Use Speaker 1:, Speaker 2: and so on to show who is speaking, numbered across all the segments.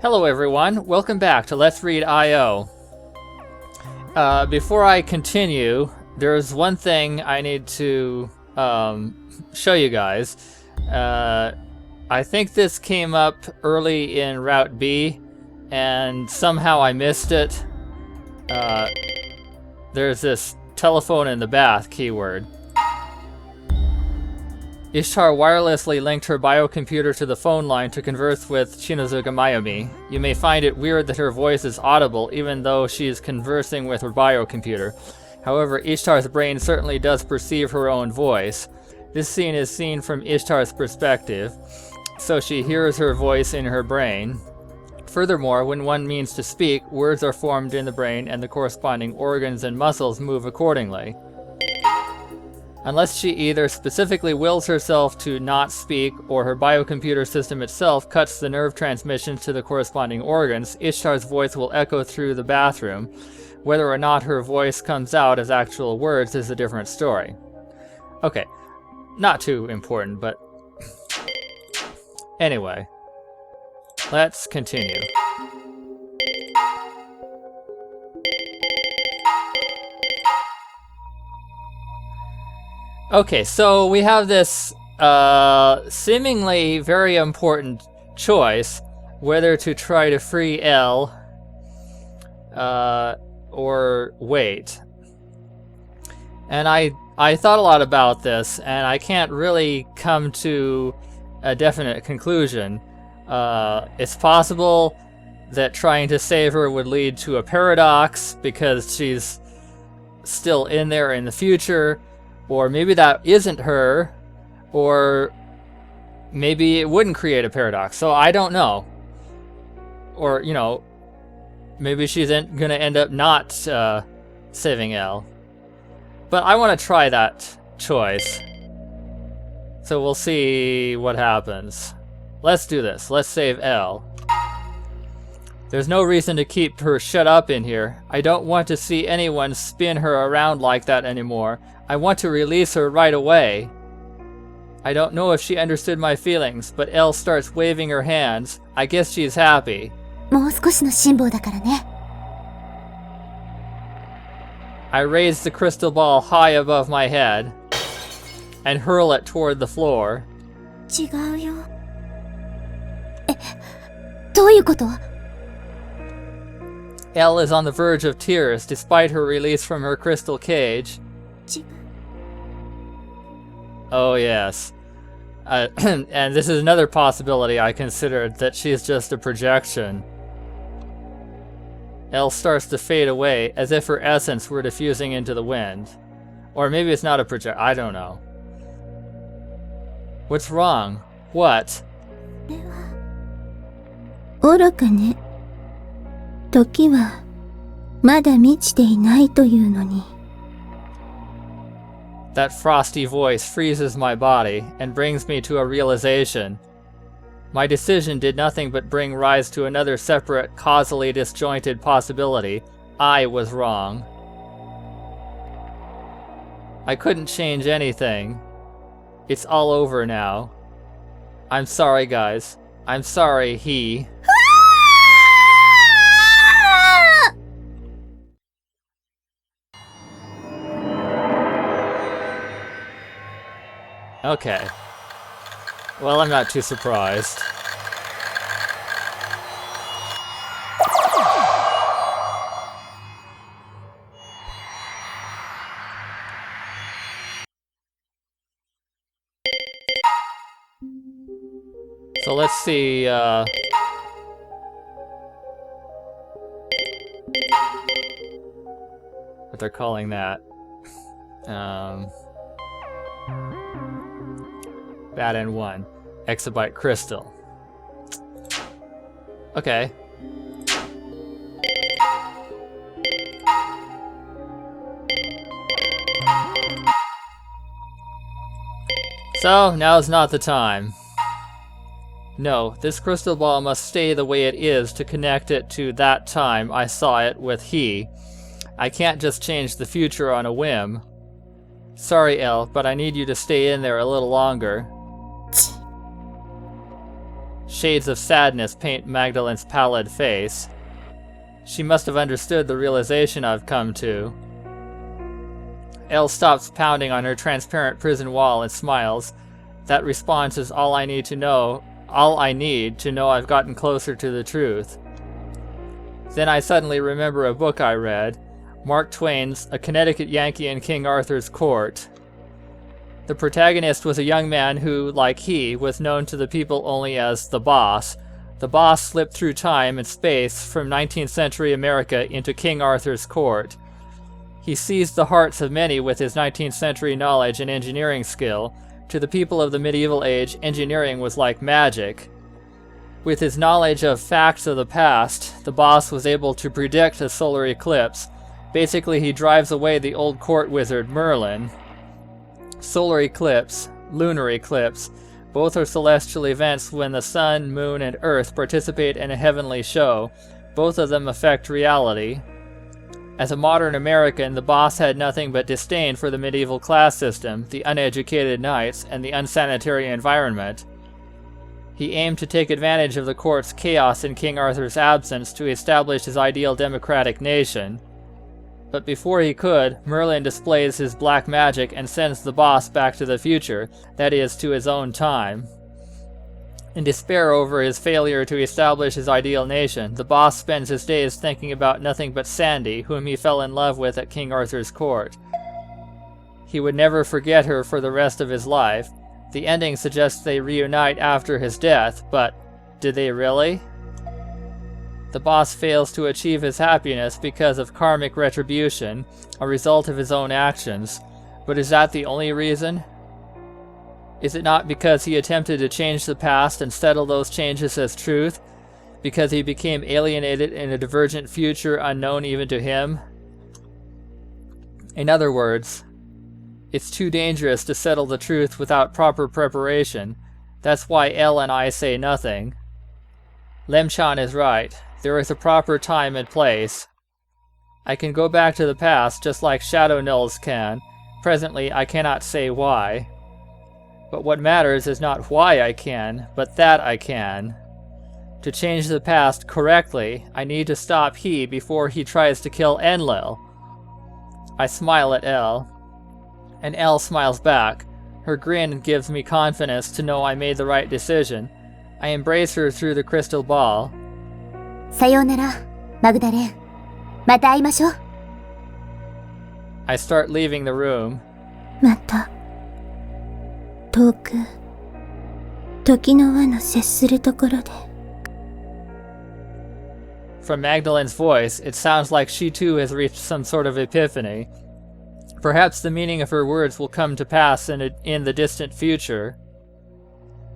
Speaker 1: Hello everyone, welcome back to Let's Read I.O. Before I continue, there's one thing I need to show you guys. I think this came up early in Route B, and somehow I missed it. There's this telephone in the bath keyword. Ishtar wirelessly linked her biocomputer to the phone line to converse with Shinozuka Mayumi. You may find it weird that her voice is audible even though she is conversing with her biocomputer. However, Ishtar's brain certainly does perceive her own voice. This scene is seen from Ishtar's perspective, so she hears her voice in her brain. Furthermore, when one means to speak, words are formed in the brain and the corresponding organs and muscles move accordingly. Unless she either specifically wills herself to not speak or her biocomputer system itself cuts the nerve transmissions to the corresponding organs, Ishtar's voice will echo through the bathroom. Whether or not her voice comes out as actual words is a different story. Okay, not too important, but anyway, let's continue. Okay, so we have this seemingly very important choice, whether to try to free L or wait. And I thought a lot about this, and I can't really come to a definite conclusion. It's possible that trying to save her would lead to a paradox because she's still in there in the future. Or maybe that isn't her, or maybe it wouldn't create a paradox. So I don't know. Or, you know, maybe she's going to end up not saving L. But I want to try that choice. So we'll see what happens. Let's do this. Let's save L. There's no reason to keep her shut up in here. I don't want to see anyone spin her around like that anymore. I want to release her right away. I don't know if she understood my feelings, but Elle starts waving her hands. I guess she's happy.
Speaker 2: もう少しの辛抱だからね。
Speaker 1: I raise the crystal ball high above my head and hurl it toward the floor.
Speaker 2: 違うよ。どういうこと？
Speaker 1: Elle is on the verge of tears despite her release from her crystal cage. Oh yes. And this is another possibility I considered, that she's just a projection. Elle starts to fade away as if her essence were diffusing into the wind. Or maybe it's not a project. I don't know. What's wrong? What?
Speaker 2: 愚かね。時はまだ満ちていないというのに。
Speaker 1: That frosty voice freezes my body and brings me to a realization. My decision did nothing but bring rise to another separate, causally disjointed possibility. I was wrong. I couldn't change anything. It's all over now. I'm sorry, guys. I'm sorry, he. Okay. Well, I'm not too surprised. So let's see, what they're calling that. Bad End 1. Exabyte crystal. Okay. So, now's not the time. No, this crystal ball must stay the way it is to connect it to that time I saw it with he. I can't just change the future on a whim. Sorry, Elle, but I need you to stay in there a little longer. Shades of sadness paint Magdalene's pallid face. She must have understood the realization I've come to. Elle stops pounding on her transparent prison wall and smiles. That response is all I need to know I've gotten closer to the truth. Then I suddenly remember a book I read, Mark Twain's A Connecticut Yankee in King Arthur's Court. The protagonist was a young man who, like he, was known to the people only as the Boss. The Boss slipped through time and space from 19th century America into King Arthur's court. He seized the hearts of many with his 19th century knowledge and engineering skill. To the people of the medieval age, engineering was like magic. With his knowledge of facts of the past, the Boss was able to predict a solar eclipse. Basically, he drives away the old court wizard Merlin. Solar eclipse, lunar eclipse, both are celestial events when the sun, moon, and earth participate in a heavenly show. Both of them affect reality. As a modern American, the Boss had nothing but disdain for the medieval class system, the uneducated knights, and the unsanitary environment. He aimed to take advantage of the court's chaos in King Arthur's absence to establish his ideal democratic nation. But before he could, Merlin displays his black magic and sends the Boss back to the future, that is, to his own time. In despair over his failure to establish his ideal nation, the Boss spends his days thinking about nothing but Sandy, whom he fell in love with at King Arthur's court. He would never forget her for the rest of his life. The ending suggests they reunite after his death, but did they really? The Boss fails to achieve his happiness because of karmic retribution, a result of his own actions. But is that the only reason? Is it not because he attempted to change the past and settle those changes as truth? Because he became alienated in a divergent future unknown even to him? In other words, it's too dangerous to settle the truth without proper preparation. That's why Elle and I say nothing. Lemchan is right. There is a proper time and place. I can go back to the past just like Shadow Nulls can. Presently, I cannot say why. But what matters is not why I can, but that I can. To change the past correctly, I need to stop he before he tries to kill Enlil. I smile at Elle, and Elle smiles back. Her grin gives me confidence to know I made the right decision. I embrace her through the crystal ball.
Speaker 2: さようなら、マグダレン。また会いましょう。
Speaker 1: I start leaving the room.
Speaker 2: また、遠く、時の輪の接するところで。
Speaker 1: From Magdalene's voice, it sounds like she too has reached some sort of epiphany. Perhaps the meaning of her words will come to pass in the distant future.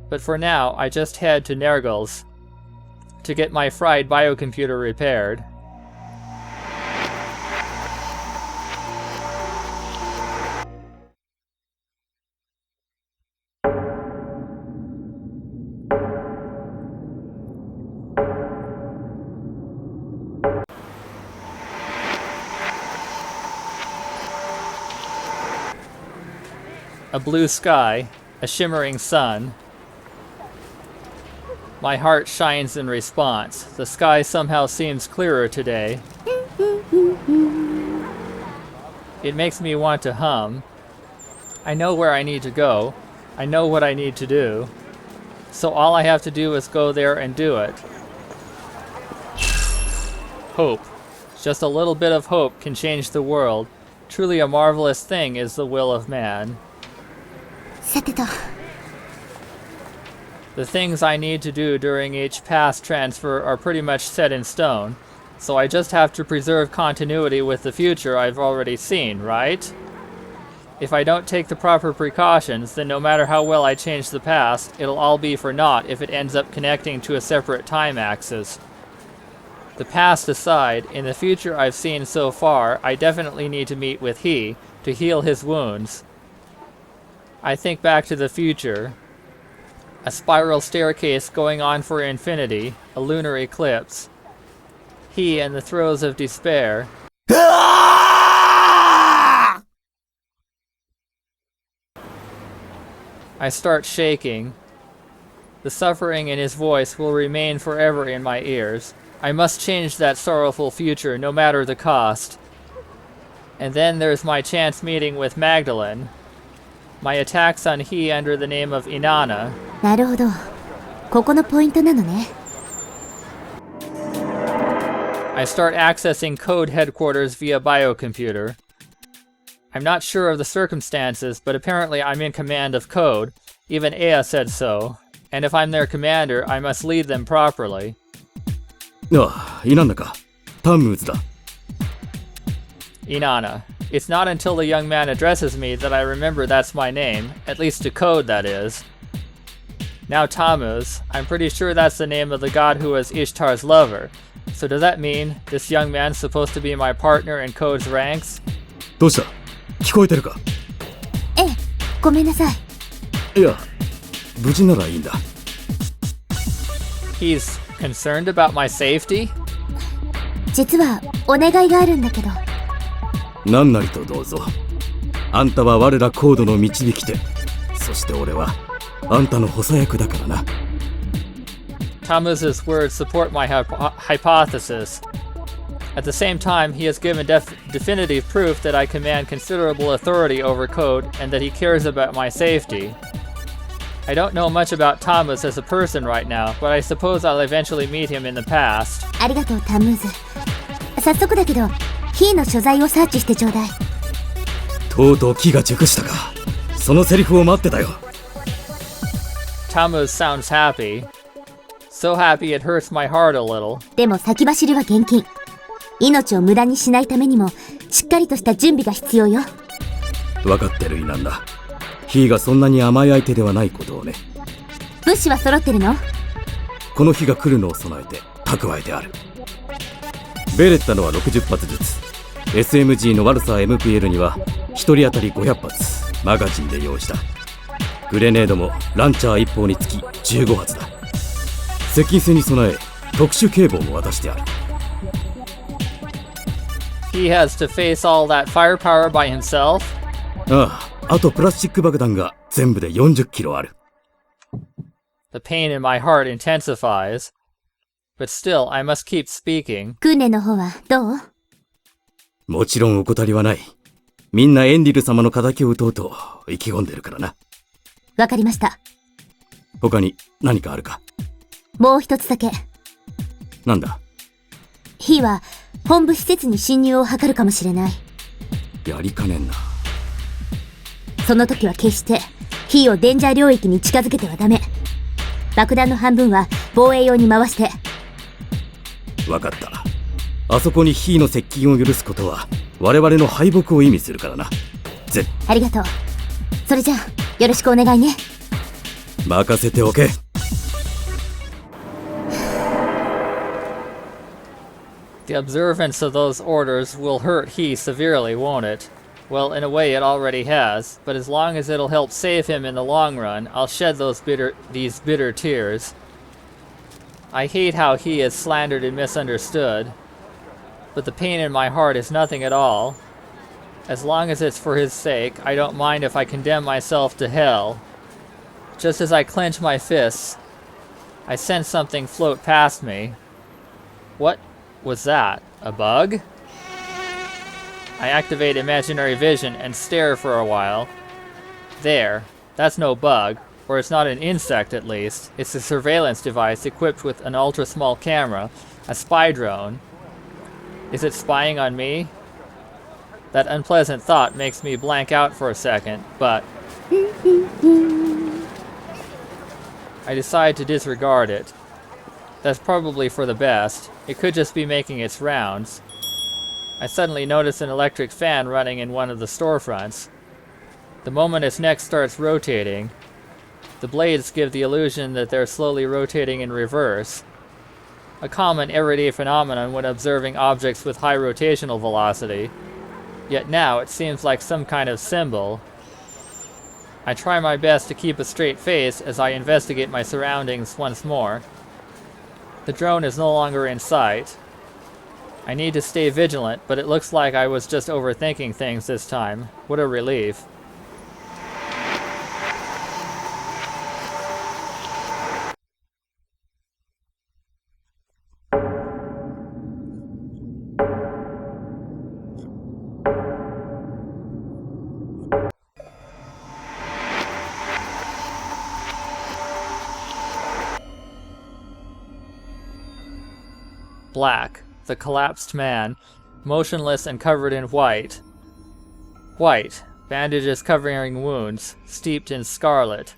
Speaker 1: But for now, I just head to Nergal's to get my fried biocomputer repaired. A blue sky, a shimmering sun. My heart shines in response. The sky somehow seems clearer today. It makes me want to hum. I know where I need to go. I know what I need to do. So all I have to do is go there and do it. Hope. Just a little bit of hope can change the world. Truly a marvelous thing is the will of man.
Speaker 2: さてと。
Speaker 1: The things I need to do during each past transfer are pretty much set in stone, so I just have to preserve continuity with the future I've already seen, right? If I don't take the proper precautions, then no matter how well I change the past, it'll all be for naught if it ends up connecting to a separate time axis. The past aside, in the future I've seen so far, I definitely need to meet with he to heal his wounds. I think back to the future. A spiral staircase going on for infinity, a lunar eclipse. He in the throes of despair. I start shaking. The suffering in his voice will remain forever in my ears. I must change that sorrowful future, no matter the cost. And then there's my chance meeting with Magdalene. My attacks on he under the name of Inanna.
Speaker 2: なるほど。ここのポイントなのね。
Speaker 1: I start accessing code headquarters via biocomputer. I'm not sure of the circumstances, but apparently I'm in command of code. Even Ea said so. And if I'm their commander, I must lead them properly.
Speaker 3: ああ、いなんだか。タンムーズだ。
Speaker 1: Inanna. It's not until the young man addresses me that I remember that's my name, at least to code, that is. Now Tammuz, I'm pretty sure that's the name of the god who was Ishtar's lover. So does that mean this young man's supposed to be my partner in code's ranks?
Speaker 3: どうした？聞こえてるか？
Speaker 2: ええ、ごめんなさい。
Speaker 3: いや、無事ならいいんだ。
Speaker 1: He's concerned about my safety?
Speaker 2: 実はお願いがあるんだけど。
Speaker 3: 何なりとどうぞ。あんたは我らコードの導き手。そして俺はあんたの補佐役だからな。
Speaker 1: Tammuz's words support my hypothesis. At the same time, he has given definitive proof that I command considerable authority over code and that he cares about my safety. I don't know much about Tammuz as a person right now, but I suppose I'll eventually meet him in the past.
Speaker 2: ありがとう、タムーズ。早速だけど、ヒーの所在をサーチしてちょうだい。
Speaker 3: とうとう気が熟したか。そのセリフを待ってたよ。
Speaker 1: Tammuz sounds happy. So happy it hurts my heart a little.
Speaker 2: でも先走りは厳禁。命を無駄にしないためにも、しっかりとした準備が必要よ。
Speaker 3: 分かってるイなんだ。ヒーがそんなに甘い相手ではないことをね。
Speaker 2: 物資は揃ってるの？
Speaker 3: この日が来るのを備えて蓄えてある。ベレッタのは60発ずつ。SMG のワルサー MPL には1人当たり500発マガジンで用意した。グレネードもランチャー1砲につき15発だ。接近戦に備え特殊警棒も渡してある。
Speaker 1: He has to face all that firepower by himself?
Speaker 3: ああ、あとプラスチック爆弾が全部で40キロある。
Speaker 1: The pain in my heart intensifies. But still, I must keep speaking.
Speaker 2: 訓練の方はどう？
Speaker 3: もちろん怠りはない。みんなエンリル様の仇を討とうと意気込んでるからな。
Speaker 2: わかりました。
Speaker 3: 他に何かあるか？
Speaker 2: もう一つだけ。
Speaker 3: なんだ？
Speaker 2: ヒーは本部施設に侵入を図るかもしれない。
Speaker 3: やりかねんな。
Speaker 2: その時は決してヒーをデンジャー領域に近づけてはダメ。爆弾の半分は防衛用に回して。
Speaker 3: わかった。あそこにヒーの接近を許すことは我々の敗北を意味するからな。
Speaker 2: ありがとう。それじゃあよろしくお願いね。
Speaker 3: 任せておけ。
Speaker 1: The observance of those orders will hurt he severely, won't it? Well, in a way it already has, but as long as it'll help save him in the long run, I'll shed these bitter tears. I hate how he is slandered and misunderstood, but the pain in my heart is nothing at all. As long as it's for his sake, I don't mind if I condemn myself to hell. Just as I clench my fists, I sense something float past me. What was that? A bug? I activate imaginary vision and stare for a while. There. That's no bug, or it's not an insect at least. It's a surveillance device equipped with an ultra-small camera, a spy drone. Is it spying on me? That unpleasant thought makes me blank out for a second, but I decide to disregard it. That's probably for the best. It could just be making its rounds. I suddenly notice an electric fan running in one of the storefronts. The moment its neck starts rotating, the blades give the illusion that they're slowly rotating in reverse. A common everyday phenomenon when observing objects with high rotational velocity. Yet now it seems like some kind of symbol. I try my best to keep a straight face as I investigate my surroundings once more. The drone is no longer in sight. I need to stay vigilant, but it looks like I was just overthinking things this time. What a relief. Black. The collapsed man, motionless and covered in white. White. Bandages covering wounds, steeped in scarlet.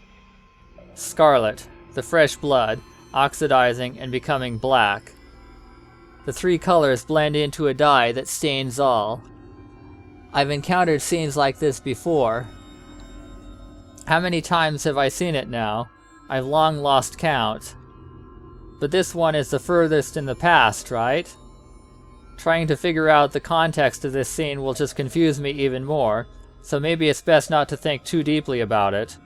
Speaker 1: Scarlet. The fresh blood, oxidizing and becoming black. The three colors blend into a dye that stains all. I've encountered scenes like this before. How many times have I seen it now? I've long lost count. But this one is the furthest in the past, right? Trying to figure out the context of this scene will just confuse me even more, so maybe it's best not to think too deeply about it.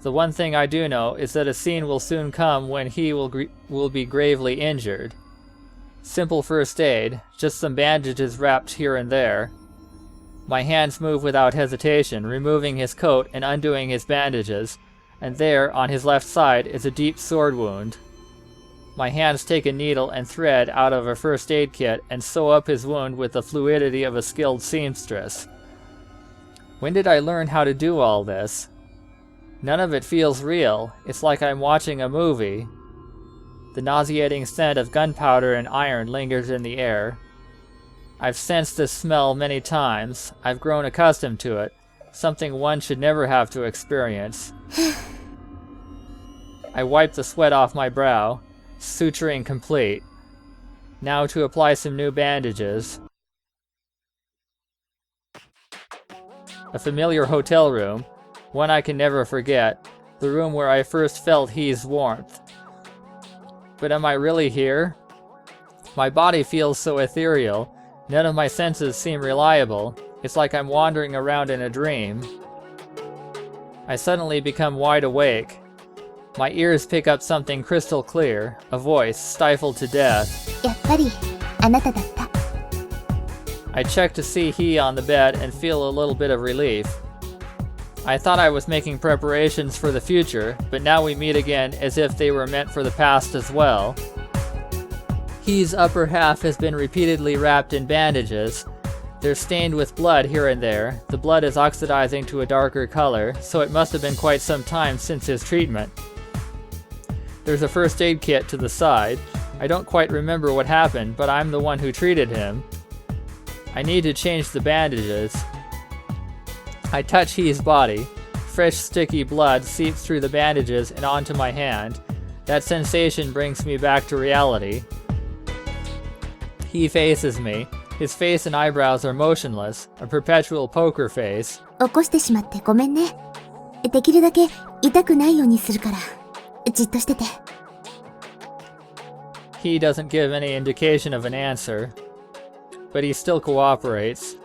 Speaker 1: The one thing I do know is that a scene will soon come when he will be gravely injured. Simple first aid, just some bandages wrapped here and there. My hands move without hesitation, removing his coat and undoing his bandages, and there, on his left side, is a deep sword wound. My hands take a needle and thread out of a first aid kit and sew up his wound with the fluidity of a skilled seamstress. When did I learn how to do all this? None of it feels real. It's like I'm watching a movie. The nauseating scent of gunpowder and iron lingers in the air. I've sensed this smell many times. I've grown accustomed to it, something one should never have to experience. I wipe the sweat off my brow, suturing complete. Now to apply some new bandages. A familiar hotel room, one I can never forget, the room where I first felt He's warmth. But am I really here? My body feels so ethereal, none of my senses seem reliable. It's like I'm wandering around in a dream. I suddenly become wide awake. My ears pick up something crystal clear, a voice stifled to death.
Speaker 2: やっぱりあなただった。
Speaker 1: I check to see he on the bed and feel a little bit of relief. I thought I was making preparations for the future, but now we meet again as if they were meant for the past as well. He's upper half has been repeatedly wrapped in bandages. They're stained with blood here and there. The blood is oxidizing to a darker color, so it must have been quite some time since his treatment. There's a first aid kit to the side. I don't quite remember what happened, but I'm the one who treated him. I need to change the bandages. I touch He's body. Fresh sticky blood seeps through the bandages and onto my hand. That sensation brings me back to reality. He faces me. His face and eyebrows are motionless, a perpetual poker face.
Speaker 2: 起こしてしまってごめんね。できるだけ痛くないようにするから、じっとしてて。
Speaker 1: He doesn't give any indication of an answer, but he still cooperates.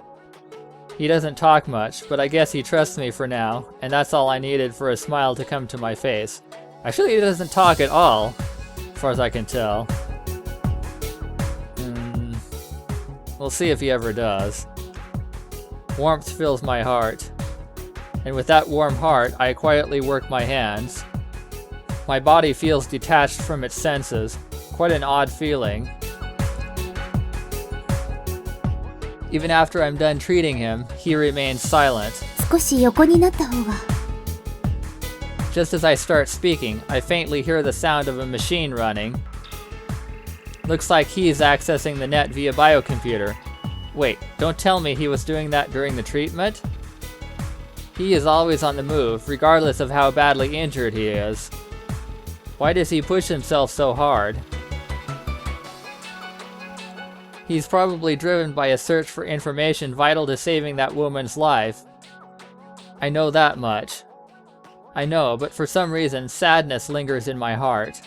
Speaker 1: He doesn't talk much, but I guess he trusts me for now, and that's all I needed for a smile to come to my face. Actually, he doesn't talk at all, as far as I can tell. We'll see if he ever does. Warmth fills my heart, and with that warm heart, I quietly work my hands. My body feels detached from its senses, quite an odd feeling. Even after I'm done treating him, he remains silent.
Speaker 2: 少し横になった方が。
Speaker 1: Just as I start speaking, I faintly hear the sound of a machine running. Looks like he's accessing the net via biocomputer. Wait, don't tell me he was doing that during the treatment? He is always on the move, regardless of how badly injured he is. Why does he push himself so hard? He's probably driven by a search for information vital to saving that woman's life. I know that much. I know, but for some reason, sadness lingers in my heart.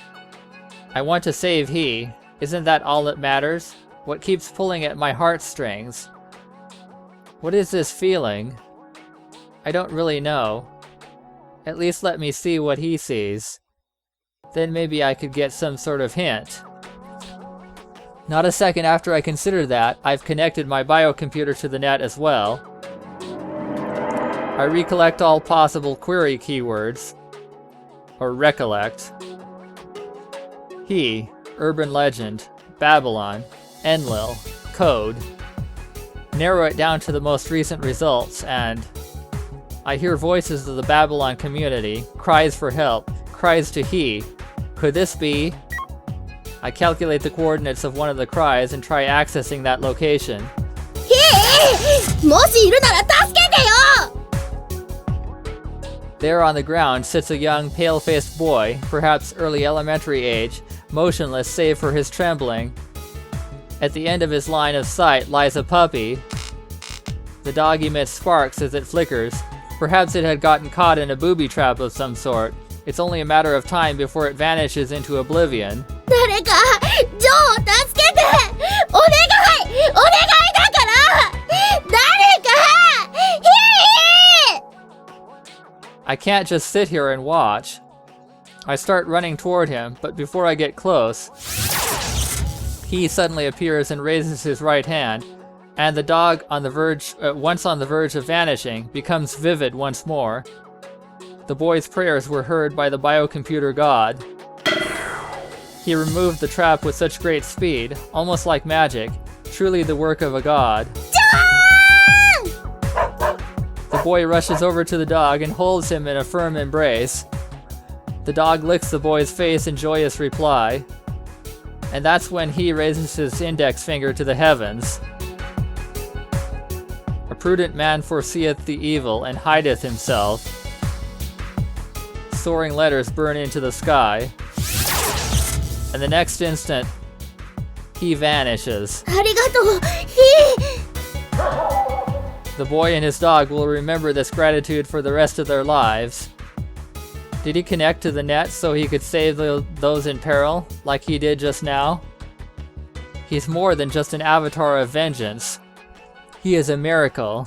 Speaker 1: I want to save he. Isn't that all that matters? What keeps pulling at my heartstrings? What is this feeling? I don't really know. At least let me see what he sees. Then maybe I could get some sort of hint. Not a second after I consider that, I've connected my biocomputer to the net as well. I recollect all possible query keywords. Or recollect. He, urban legend, Babylon, Enlil, code. Narrow it down to the most recent results and... I hear voices of the Babylon community, cries for help, cries to he. Could this be? I calculate the coordinates of one of the cries and try accessing that location.
Speaker 2: もしいるなら助けてよ
Speaker 1: There on the ground sits a young, pale-faced boy, perhaps early elementary age, motionless save for his trembling. At the end of his line of sight lies a puppy. The dog emits sparks as it flickers. Perhaps it had gotten caught in a booby trap of some sort. It's only a matter of time before it vanishes into oblivion.
Speaker 2: 誰かジョーを助けてお願いだから誰か
Speaker 1: I can't just sit here and watch. I start running toward him, but before I get close, he suddenly appears and raises his right hand, and the dog once on the verge of vanishing, becomes vivid once more. The boy's prayers were heard by the biocomputer god. He removed the trap with such great speed, almost like magic, truly the work of a god. The boy rushes over to the dog and holds him in a firm embrace. The dog licks the boy's face in joyous reply, and that's when he raises his index finger to the heavens. A prudent man foreseeth the evil and hideth himself. Soaring letters burn into the sky, and the next instant, he vanishes.
Speaker 2: ありがとう
Speaker 1: The boy and his dog will remember this gratitude for the rest of their lives. Did he connect to the net so he could save those in peril, like he did just now? He's more than just an avatar of vengeance. He is a miracle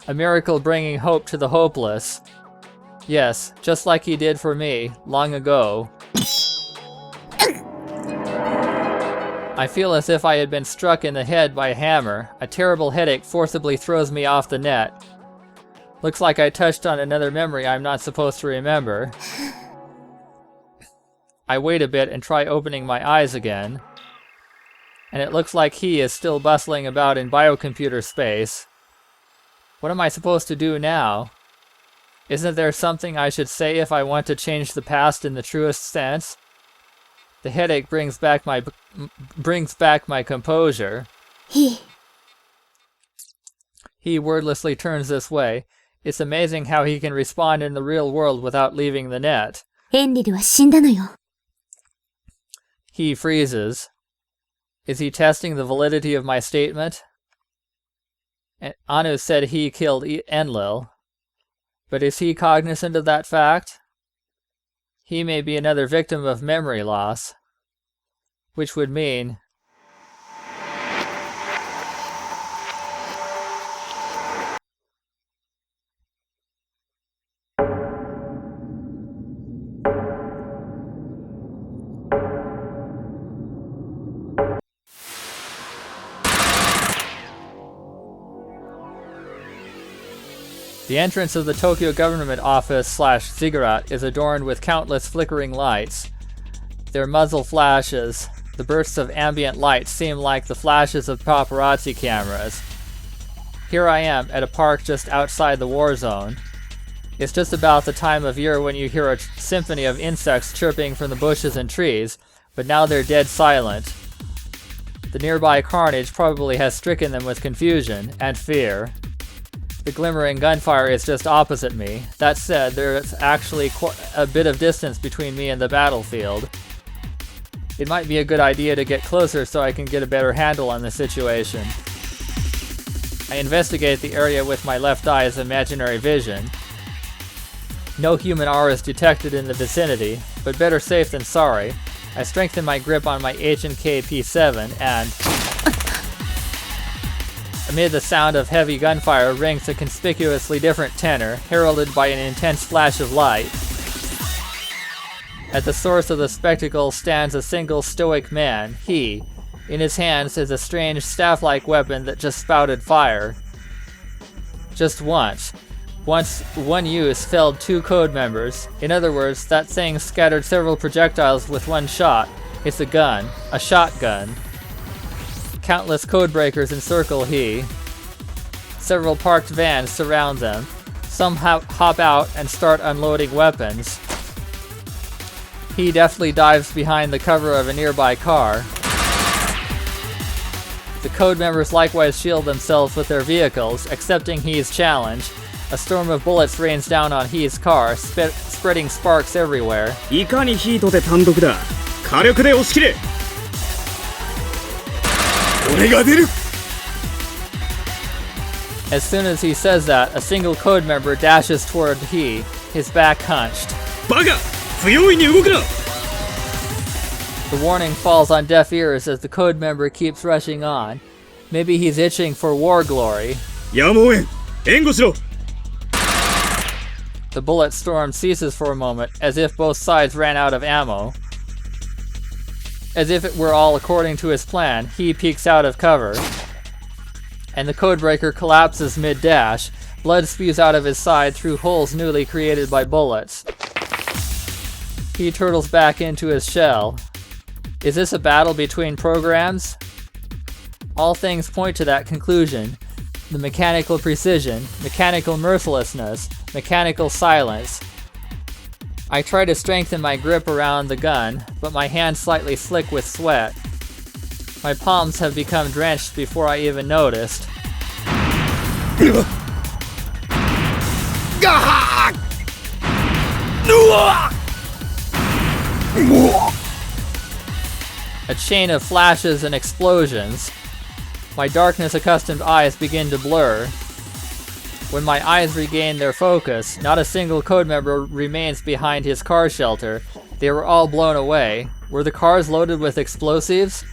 Speaker 1: bringing hope to the hopeless. Yes, just like he did for me, long ago. I feel as if I had been struck in the head by a hammer. A terrible headache forcibly throws me off the net. Looks like I touched on another memory I'm not supposed to remember. I wait a bit and try opening my eyes again. And it looks like he is still bustling about in biocomputer space. What am I supposed to do now? Isn't there something I should say if I want to change the past in the truest sense? The headache brings back my composure. He wordlessly turns this way. It's amazing how he can respond in the real world without leaving the net.
Speaker 2: ヘンリルは死んだのよ
Speaker 1: He freezes. Is he testing the validity of my statement? Anu said he killed Enlil. But is he cognizant of that fact? He may be another victim of memory loss, which would mean the entrance of the Tokyo government office / ziggurat is adorned with countless flickering lights. Their muzzle flashes. The bursts of ambient light seem like the flashes of paparazzi cameras. Here I am at a park just outside the war zone. It's just about the time of year when you hear a symphony of insects chirping from the bushes and trees, but now they're dead silent. The nearby carnage probably has stricken them with confusion and fear. The glimmering gunfire is just opposite me. That said, there's actually a bit of distance between me and the battlefield. It might be a good idea to get closer so I can get a better handle on the situation. I investigate the area with my left eye's imaginary vision. No human aura is detected in the vicinity, but better safe than sorry. I strengthen my grip on my H&K P7 and... amid the sound of heavy gunfire rings a conspicuously different tenor, heralded by an intense flash of light. At the source of the spectacle stands a single stoic man. He, in his hands, is a strange staff-like weapon that just spouted fire. Just once. One use felled 2 code members. In other words, that thing scattered several projectiles with one shot. It's a gun. A shotgun. Countless codebreakers encircle he. Several parked vans surround them. Some hop out and start unloading weapons. He deftly dives behind the cover of a nearby car. The code members likewise shield themselves with their vehicles, accepting He's challenge. A storm of bullets rains down on He's car, spreading sparks everywhere.
Speaker 4: いかにヒートで単独だ。火力で押し切れ。俺が出る。
Speaker 1: As soon as he says that, a single code member dashes toward He, his back hunched.
Speaker 4: バカ！不用意に動くな！
Speaker 1: The warning falls on deaf ears as the code member keeps rushing on. Maybe he's itching for war glory.
Speaker 4: やむをえん。援護しろ。
Speaker 1: The bullet storm ceases for a moment, as if both sides ran out of ammo. As if it were all according to his plan, He peeks out of cover. And the codebreaker collapses mid-dash. Blood spews out of his side through holes newly created by bullets. He turtles back into his shell. Is this a battle between programs? All things point to that conclusion. The mechanical precision, mechanical mercilessness, mechanical silence. I try to strengthen my grip around the gun, but my hands slightly slick with sweat. My palms have become drenched before I even noticed. A chain of flashes and explosions. My darkness-accustomed eyes begin to blur. When my eyes regain their focus, not a single code member remains behind his car shelter. They were all blown away. Were the cars loaded with explosives?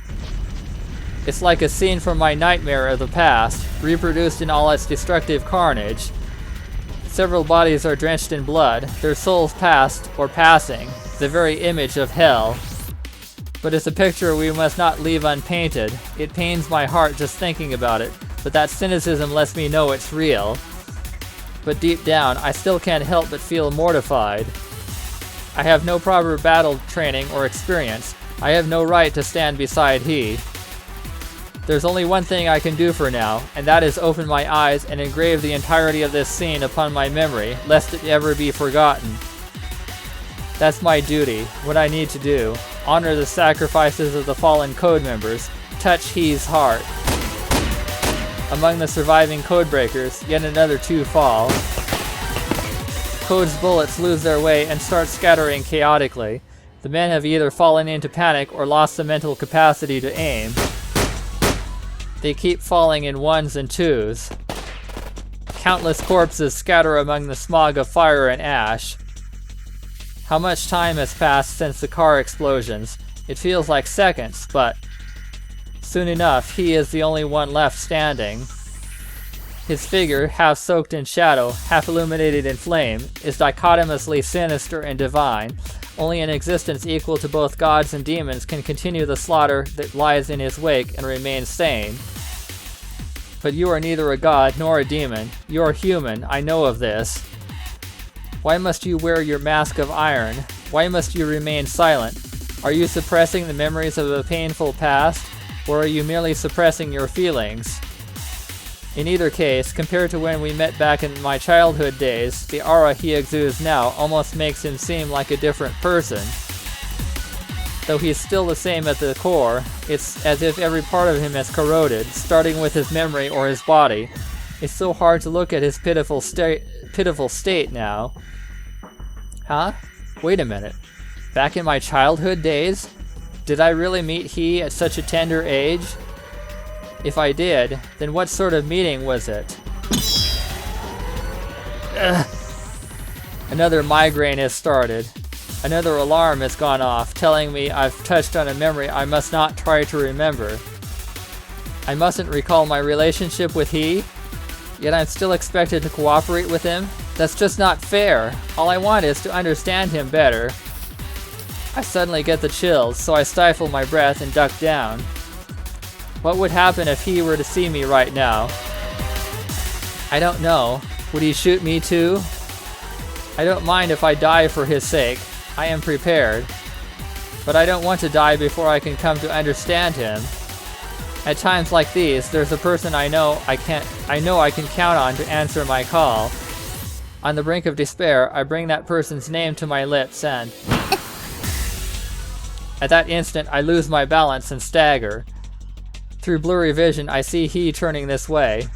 Speaker 1: It's like a scene from my nightmare of the past, reproduced in all its destructive carnage. Several bodies are drenched in blood, their souls past or passing, the very image of hell. But it's a picture we must not leave unpainted. It pains my heart just thinking about it, but that cynicism lets me know it's real. But deep down, I still can't help but feel mortified. I have no proper battle training or experience. I have no right to stand beside He. There's only one thing I can do for now, and that is open my eyes and engrave the entirety of this scene upon my memory, lest it ever be forgotten. That's my duty, what I need to do. Honor the sacrifices of the fallen code members. Touch He's heart. Among the surviving codebreakers, yet another two fall. Code's bullets lose their way and start scattering chaotically. The men have either fallen into panic or lost the mental capacity to aim. They keep falling in ones and twos. Countless corpses scatter among the smog of fire and ash. How much time has passed since the car explosions? It feels like seconds, but soon enough, He is the only one left standing. His figure, half soaked in shadow, half illuminated in flame, is dichotomously sinister and divine. Only an existence equal to both gods and demons can continue the slaughter that lies in his wake and remain sane. But you are neither a god nor a demon. You are human, I know of this. Why must you wear your mask of iron? Why must you remain silent? Are you suppressing the memories of a painful past, or are you merely suppressing your feelings? In either case, compared to when we met back in my childhood days, the aura he exudes now almost makes him seem like a different person. Though he's still the same at the core, it's as if every part of him has corroded, starting with his memory or his body. It's so hard to look at his pitiful state now. Huh? Wait a minute. Back in my childhood days? Did I really meet He at such a tender age? If I did, then what sort of meeting was it? Ugh. Another migraine has started. Another alarm has gone off, telling me I've touched on a memory I must not try to remember. I mustn't recall my relationship with He, yet I'm still expected to cooperate with him? That's just not fair. All I want is to understand him better. I suddenly get the chills, so I stifle my breath and duck down. What would happen if He were to see me right now? I don't know. Would he shoot me too? I don't mind if I die for his sake. I am prepared. But I don't want to die before I can come to understand him. At times like these, there's a person I know I can count on to answer my call. On the brink of despair, I bring that person's name to my lips and... At that instant, I lose my balance and stagger. Through blurry vision, I see he turning this way.